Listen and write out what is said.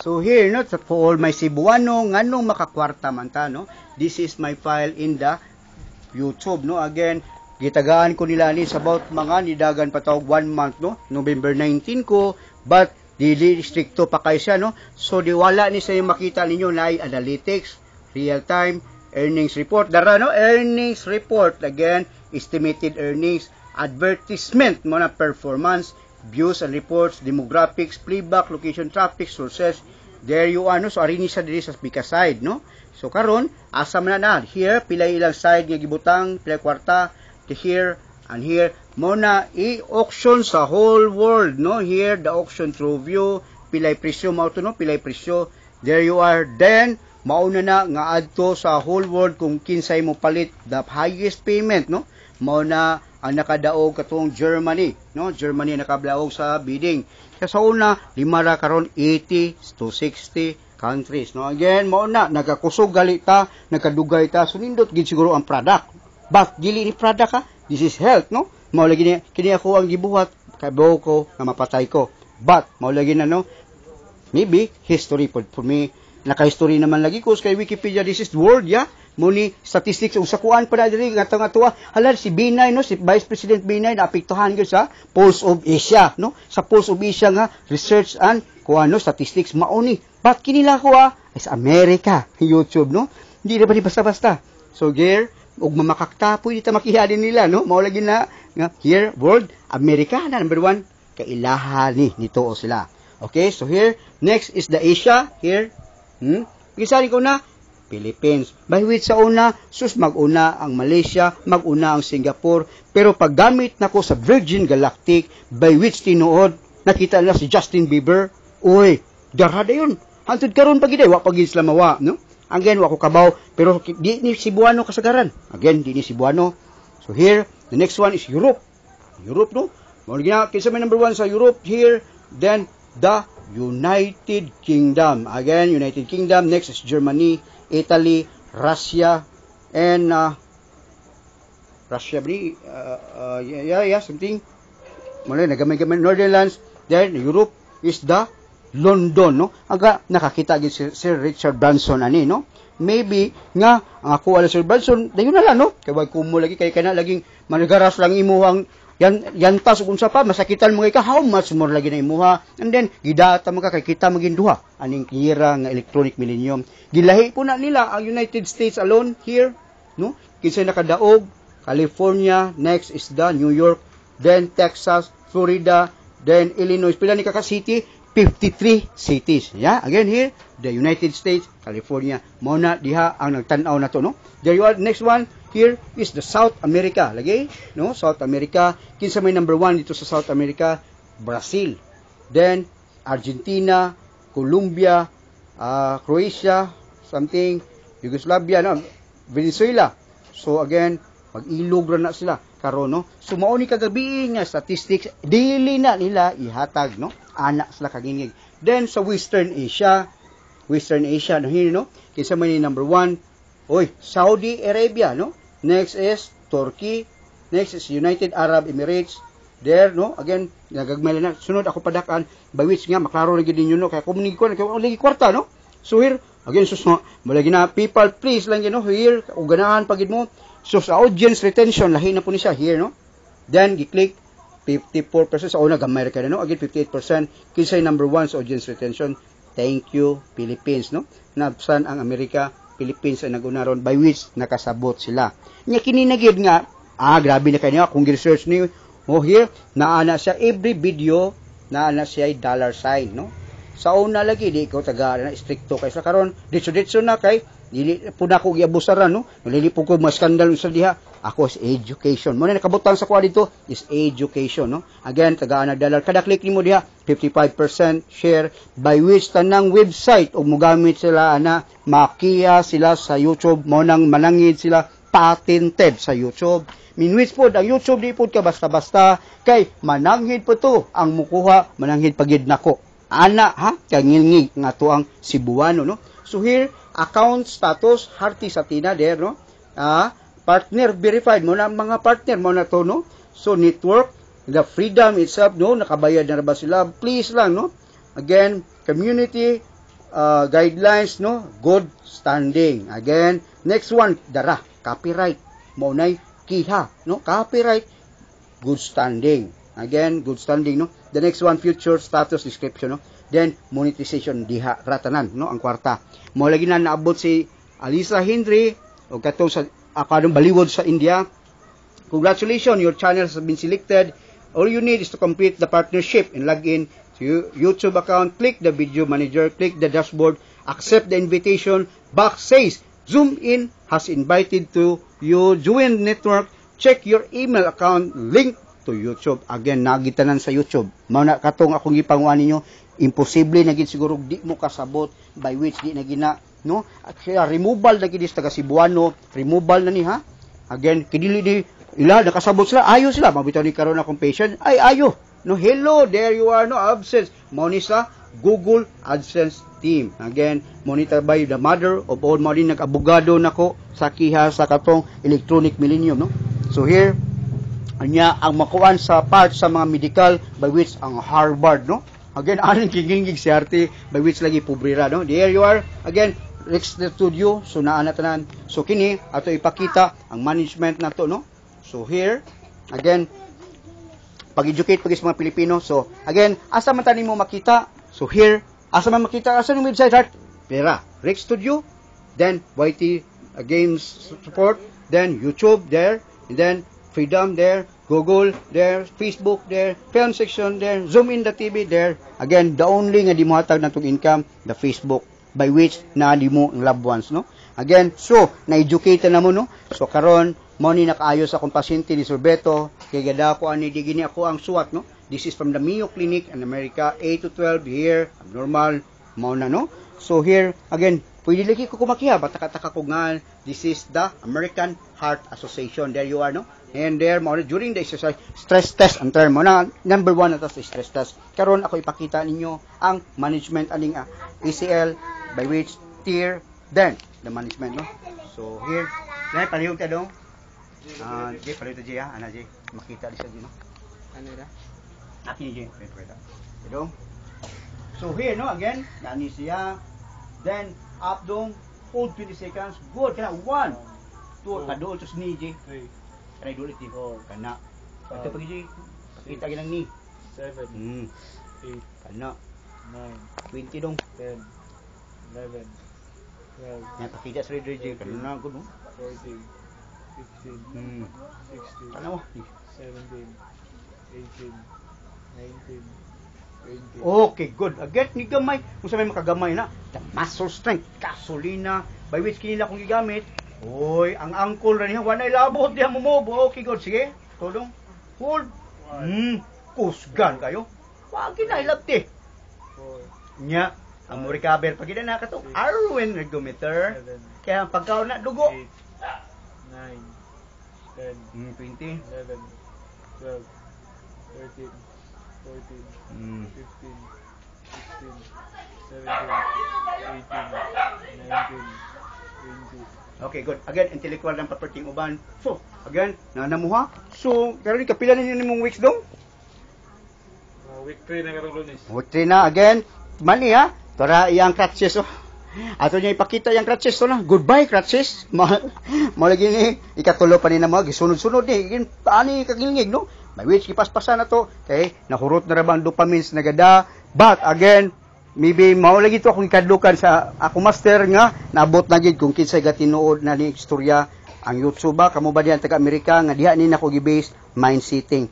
So here, no, for all my Cebuano, nganong makakwarta man ta, no? This is my file in the YouTube, no? Again, gitagaan ko nila ni about mga nidagan patawag 1 month, no? November 19 ko, but dili stricto pa kay siya, no? So di wala ni sa makita ninyo na ay analytics, real time, earnings report, dara, no? Earnings report, again, estimated earnings, advertisement mo na performance, views and reports, demographics, playback, location, traffic, sources. There you are, no? So arini sa diri sa speaker side, no? So karon asa man na here pilay ilang side nga gibutang, pilay kwarta, to here and here mo na i-auction sa whole world, no? Here the auction through view, pilay presyo mao to, no? Pilay presyo. There you are. Then mauna na nga adto sa whole world kung kinsay mo palit the highest payment, no? Mao na ang nakadaog katong Germany, no? Germany nakablaog sa bidding. Kaya sa una, 5 ra karon 80 to 60 countries, no? Again, mao na nagakusog gali ta, nagkadugay ta, so nindot gid siguro ang product. But dili ni product ha, this is health, no? Mao lagi ni kini ako ang gibuhat kay buo ko nga mapatay ko. But mao lagi na, no? Maybe history for me. Naka-history naman lagi ko kay Wikipedia, this is world, yeah? Muni statistics usa kuan pa na diri nga hala si Binay, no, si Vice President Binay naapektuhan gyud sa Pulse of Asia, no, sa Pulse of Asia nga research and kuan, no, statistics mao ni but kinila ko ay sa America YouTube, no, hindi na ba ni basta-basta. So here ug mamakakta pwede ta makihadin nila, no, mao lagi na nga here world America na number 1 kailahan ni nito sila. Okay, so here next is the Asia here. Gisari ko na Philippines. By which sa una, sus mag-una ang Malaysia, mag-una ang Singapore, pero paggamit nako sa Virgin Galactic, by which tinuod, nakita na si Justin Bieber, uy, darada yun. Hantod karon pagiday, wa pagid sila mawa, no? Again, wa ko kabaw, pero di ni Cebuano kasagaran. Again, di ni Cebuano. So here, the next one is Europe. Europe, no? Kinsa may number 1 sa Europe here, then the United Kingdom. Again, United Kingdom. Next is Germany, Italy, Russia, and Russia, something. Mali, nagamay-gamay, Northern Lands. Then, Europe is the London, no? Aga, nakakita gid si Sir Richard Branson, ani, no? Maybe, nga, ang ako ala Sir Branson, dayon na lang, no? Kaya wag kumo lagi, kay kana laging managaras lang imuhang yan tas kung sa pa masakitan mo ka how much more lagi na imuha, and then gidata mo ka kay kita maging duha aning kira nga electronic millennium. Gilahi po na nila ang United States alone here, no? Kinsa nakadaog California, next is the New York, then Texas, Florida, then Illinois. Pila ni ka city? 53 cities. Yeah, again here the United States, California. Mao na diha ang nagtan-aw na to, no? There you are. Next one here is the South America. Lagi, no? South America. Kinsa may number 1 dito sa South America? Brazil. Then Argentina, Colombia, Croatia, something, Yugoslavia, no? Venezuela. So again, mag-ilog ra na sila karon, no? So mao ni kagabi nga statistics dili na nila ihatag, no? Anak sila kaginig. Then sa Western Asia, no, here, no? Kinsa may number 1? Oy, Saudi Arabia, no? Next is Turkey, next is United Arab Emirates. There, no? Again, nagagmay na. Sunod ako padakan, by which nga maklaro lagi din yun, no? Kaya kumunig ko, lagi kwarta, no? So here, again, susno, malagi na, people, please lang yun, no? Here, uganahan pagid mo. So sa audience retention, lahi na po ni siya, here, no? Then, gi-click, 54% sa una, gamay ka na, no? Again, 58%. Kinsay number 1 sa audience retention. Thank you, Philippines, no? Napsan ang Amerika, Philippines ay nagunaron, by which nakasabot sila. Nya kininagid nga, grabe na kanya, kung research ni, here, naana siya, every video, naana siya ay dollar sign, no? Sa una lagi, di ikaw taga na stricto kay sa karon, ditso na kay, dili po na ako giabusaran, no? Nalilipog ko mga skandal sa diha. Ako is education. Mo na nakabutang sa kuha dito is education, no? Again, tagaan na dollar. Kada click nimo diha 55% share, by which tanang website o mogamit sila ana makiya sila sa YouTube, mo nang manangid sila patented sa YouTube. Minwis po ang YouTube di po ka basta-basta kay mananghid po to ang mukuha, mananghid pagid nako. Ana ha kangilngig nga to ang Cebuano, no? So here account status Harty Satina there, no? Partner verified mo na mga partner mo na to, no? So network, the freedom itself, no? Nakabayad na ba sila? Please lang, no? Again, community guidelines, no, good standing. Again, next one, dara, copyright. Maunay kiha, no, copyright, good standing. Again, good standing, no. The next one, future status description, no. Then monetization diha ratanan, no, ang kwarta. Mo lagi na naabot si Alisa Henry o katong sa akadong Bollywood sa India. Congratulations, your channel has been selected. All you need is to complete the partnership and log in to YouTube account. Click the video manager, click the dashboard, accept the invitation. Box says, Zoom in has invited to you. Join network. Check your email account. Link to YouTube. Again, nagitanan sa YouTube. Mao na katong akong gipanguan ninyo. Imposible na gid siguro di mo kasabot by which di na gina, no? At kaya removal na gid taga Cebuano, removal na ni ha. Again, kidili di ila nakasabot sila, ayo sila mabitaw ni karon akong patient. Ay ayo. No, hello, there you are, no, AdSense. Mao ni sa Google AdSense team. Again, monitor by the mother of all mo din nag-abogado nako sa kiha sa katong electronic millennium, no? So here anya ang makuan sa part sa mga medical by which ang Harvard, no? Again, aning kigingig si Arte by which lagi pobrera, no? There you are. Again, Rex Studio, so naa na tanan. So kini ato ipakita ang management nato, no? So here, again, pag-educate pag sa mga Pilipino. So again, asa man tani mo makita? So here, asa man makita asa ng website art? Pera, Rex Studio, then YT Games support, then YouTube there, and then Freedom there, Google there, Facebook there, film section there, Zoom in the TV there. Again, the only nga di mo hatag na itong income, the Facebook, by which na di mo ang loved ones, no? Again, so, na-educate na mo, no? So, karon mo ni nakaayo sa akong pasyente ni Sir Beto, kaya gada ko ani, di gini ako ang suwat, no? This is from the Mayo Clinic in America, 8 to 12 here, abnormal, mo na, no? So, here, again, pwede lagi ko kumakiha, bataka-taka ko nga, this is the American Heart Association. There you are, no? And there, during the exercise, stress test ang term mo na, number 1 na to sa stress test. Karon ako ipakita ninyo ang management aning ACL, by which tier, then, the management, no? So, here, dahil palihog ta dong. Jay, palihog ta Jay, ha? Ana Jay, makita di sa Jay, no? Ano na? Akin Jay, pwede. Dong. So, here, no? Again, gani siya. Then, up dong, hold 20 seconds. Good, kana 1, 2, kadool to ni Jay. 3. Kanay dulit ni. Kana. Ito pag Jay, pakita ginang ni. 7, 8, kana. 9, 20 dong. 10, 11, 12, Yan, pakita sa Red Jay. Kana na ako, no? 14, 15, 16, Kana mo. 17, 18, 19, 20. Okay, good. Again, ni gamay. Kung sa may makagamay na, the muscle strength, gasolina, by which kinila kong gigamit. Oy, ang angkol ra niya, wanay labot diha mo mo. Okay, good. Sige, tulong. Hold. Kusgan kayo. Wag kinailabti. 4, Nya, ang mo recover pag ina na kato Arwen regometer. Kaya ang pagkaon na dugo. 8, 9, 10, 20. 11, 12, 13, 14, 15, 16, 17, 18, 19, 20. Okay, good. Again, intellectual ng property ng uban. So, again, nanamuha. So, pero ni kapila ninyo nimong weeks dong? Week 3 na karong Lunes. Week 3 na, again. Mali ha. Tara, iyang crutches, oh. Ato niya ipakita yung crutches, oh na. Goodbye, crutches. Malagi ni, ikatulo pa ni na mga, gisunod-sunod ni. Ani kagilngig, no? May which, ipaspasan na to. Okay, nahurot na rabang dopamines na gada. But, again, maybe maulagi to akong ikadlukan sa ako master nga naabot na gid kung kinsay gatinuod na ni istorya ang YouTube ba kamo ba diyan taga Amerika nga diha ni nako gi-base mind setting